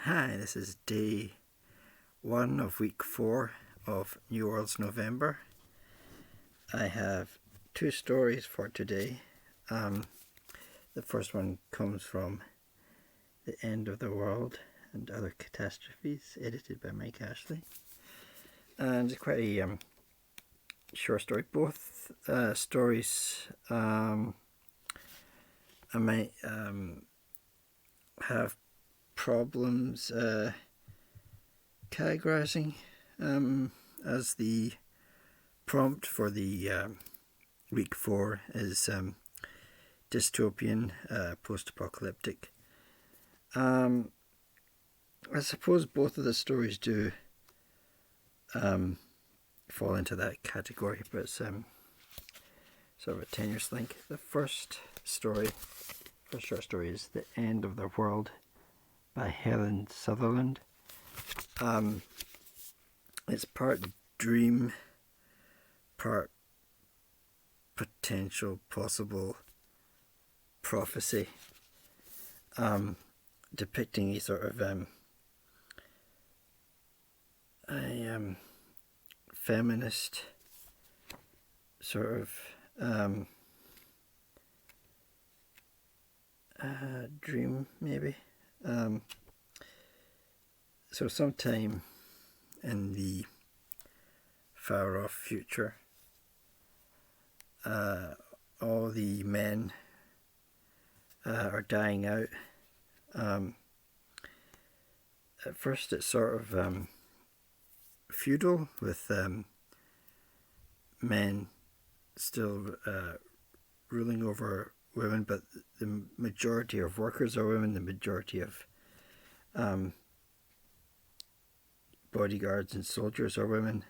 Hi, this is day 1 of week 4 of New Worlds November. I have 2 stories for today. The first one comes from The End of the World and Other Catastrophes, edited by Mike Ashley. And it's quite a short story. Both stories I might have problems categorizing, as the prompt for the week 4 is dystopian, post-apocalyptic. I suppose both of the stories do fall into that category, but it's sort of a tenuous link. The first short story is The End of the World by Helen Sutherland. It's part dream, part potential possible prophecy, depicting a sort of a feminist sort of dream, maybe. So sometime in the far off future, all the men are dying out. At first it's sort of feudal, with men still ruling over women, but the majority of workers are women, the majority of bodyguards and soldiers are women.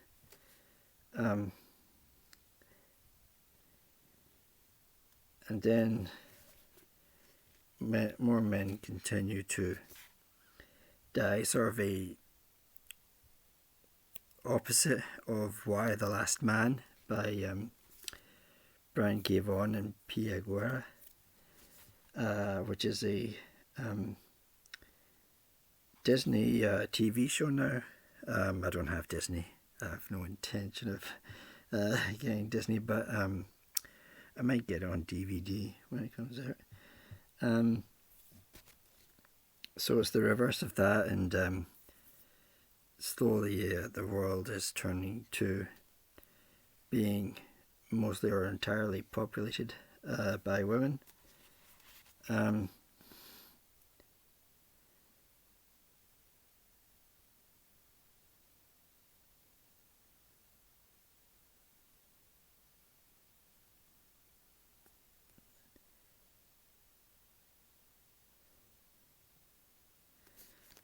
And then more men continue to die, sort of a opposite of Why the Last Man by Brian K. Vaughan and P. Aguirre, which is a Disney TV show now. I don't have Disney. I have no intention of getting Disney, but I might get it on DVD when it comes out. So it's the reverse of that, and slowly the world is turning to being mostly or entirely populated by women.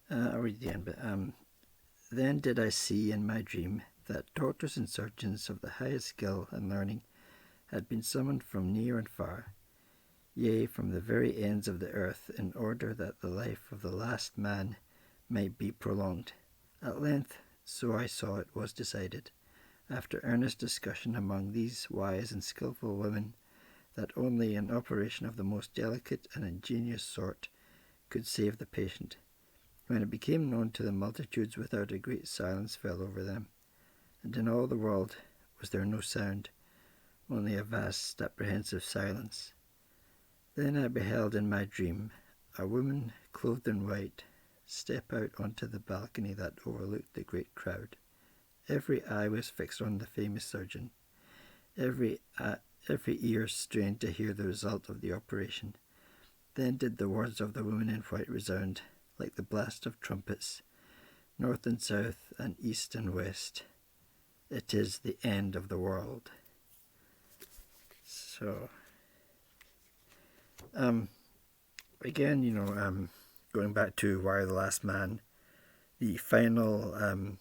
I'll read the end, but then did I see in my dream that doctors and surgeons of the highest skill and learning had been summoned from near and far, yea, from the very ends of the earth, in order that the life of the last man might be prolonged. At length, so I saw it, was decided, after earnest discussion among these wise and skilful women, that only an operation of the most delicate and ingenious sort could save the patient. When it became known to the multitudes without, a great silence fell over them, and in all the world was there no sound, only a vast apprehensive silence. Then I beheld in my dream a woman clothed in white step out onto the balcony that overlooked the great crowd. Every eye was fixed on the famous surgeon, every ear strained to hear the result of the operation. Then did the words of the woman in white resound, like the blast of trumpets, north and south and east and west. It is the end of the world. So, again, going back to Why the Last Man, the final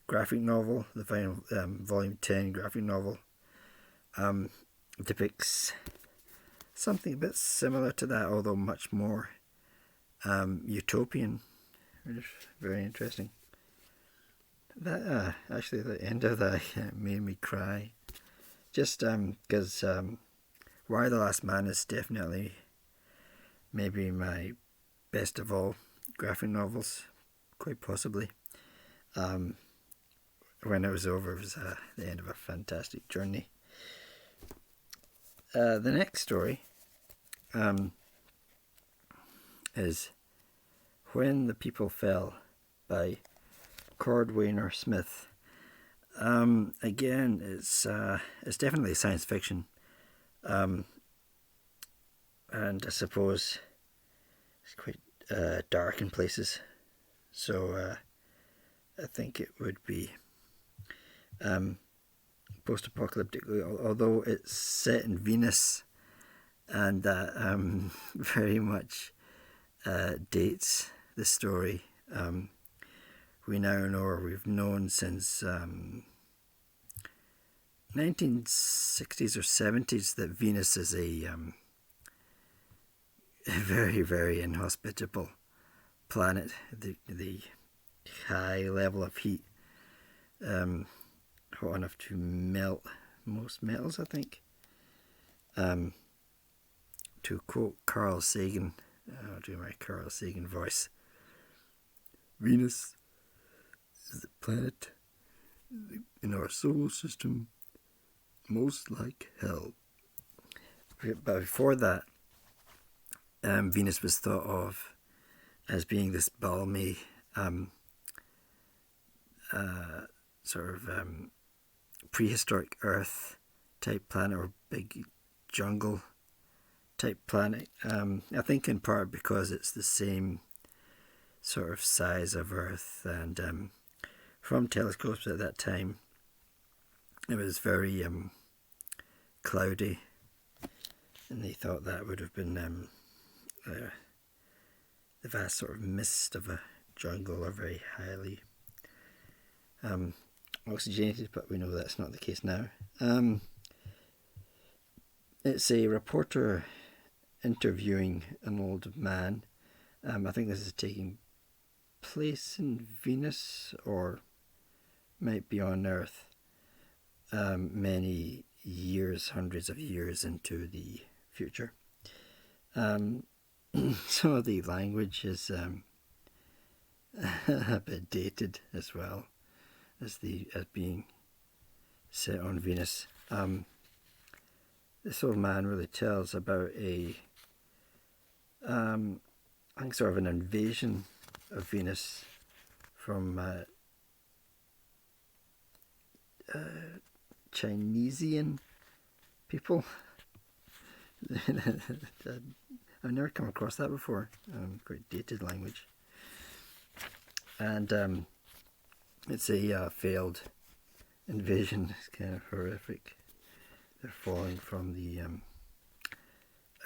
graphic novel, the final volume 10 graphic novel, depicts something a bit similar to that, although much more utopian, which is very interesting. That actually, the end of that made me cry, just because Why the Last Man is definitely maybe my best of all graphic novels, quite possibly. When it was over, it was the end of a fantastic journey. The next story is When the People Fell by Cordwainer Smith. Again, it's definitely science fiction, and I suppose it's quite dark in places. So I think it would be post-apocalyptic, although it's set in Venus, and that very much dates the story. We now know, or we've known since 1960s or 70s, that Venus is a very, very inhospitable planet. The high level of heat, hot enough to melt most metals, I think. To quote Carl Sagan, I'll do my Carl Sagan voice: Venus is the planet in our solar system most like hell. But before that, Venus was thought of as being this balmy sort of prehistoric Earth type planet, or big jungle type planet. I think in part because it's the same sort of size of Earth, and from telescopes at that time it was very cloudy, and they thought that would have been the vast sort of mist of a jungle, or very highly oxygenated, but we know that's not the case now. It's a reporter interviewing an old man. I think this is taking place in Venus, or might be on Earth, many years, hundreds of years into the future. Some of the language is a bit dated as well, as being set on Venus. This old man really tells about I think sort of an invasion of Venus from Chinesian people. I've never come across that before. Quite dated language. And it's a failed invasion. It's kind of horrific. They're falling from the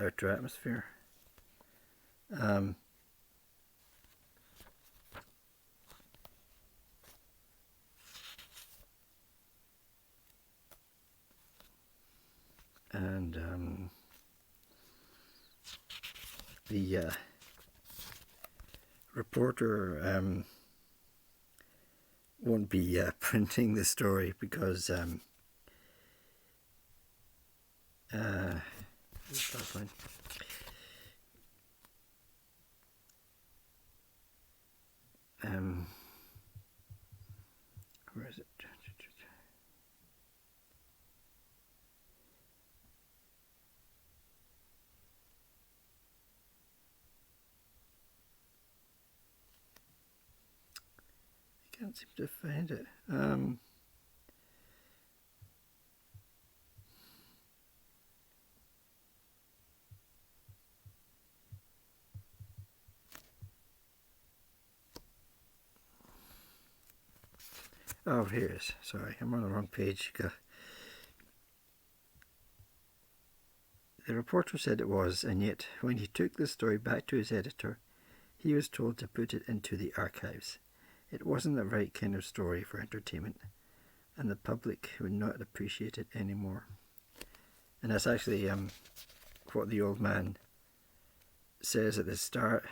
outer atmosphere. And the reporter won't be printing the story because where is it? I can't seem to find it. Oh, here it is. Sorry, I'm on the wrong page. The reporter said it was, and yet when he took the story back to his editor, he was told to put it into the archives. It wasn't the right kind of story for entertainment, and the public would not appreciate it anymore. And that's actually what the old man says at the start.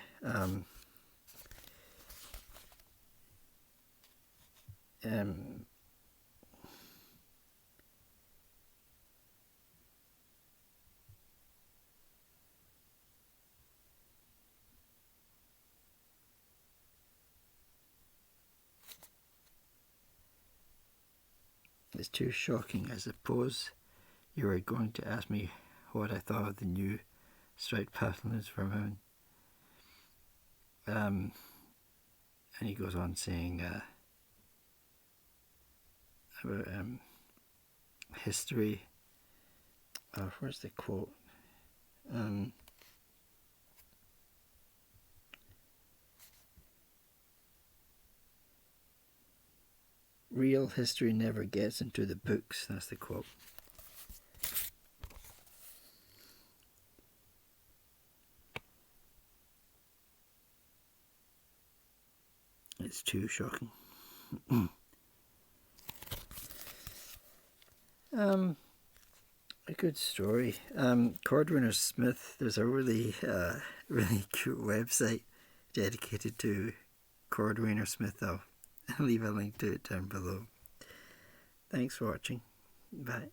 It's too shocking. I suppose you were going to ask me what I thought of the new striped patterns for women. And he goes on saying about history. Where's the quote? Real history never gets into the books. That's the quote. It's too shocking. A good story. Cordwainer Smith. There's a really cute website dedicated to Cordwainer Smith. I'll leave a link to it down below. Thanks for watching. Bye.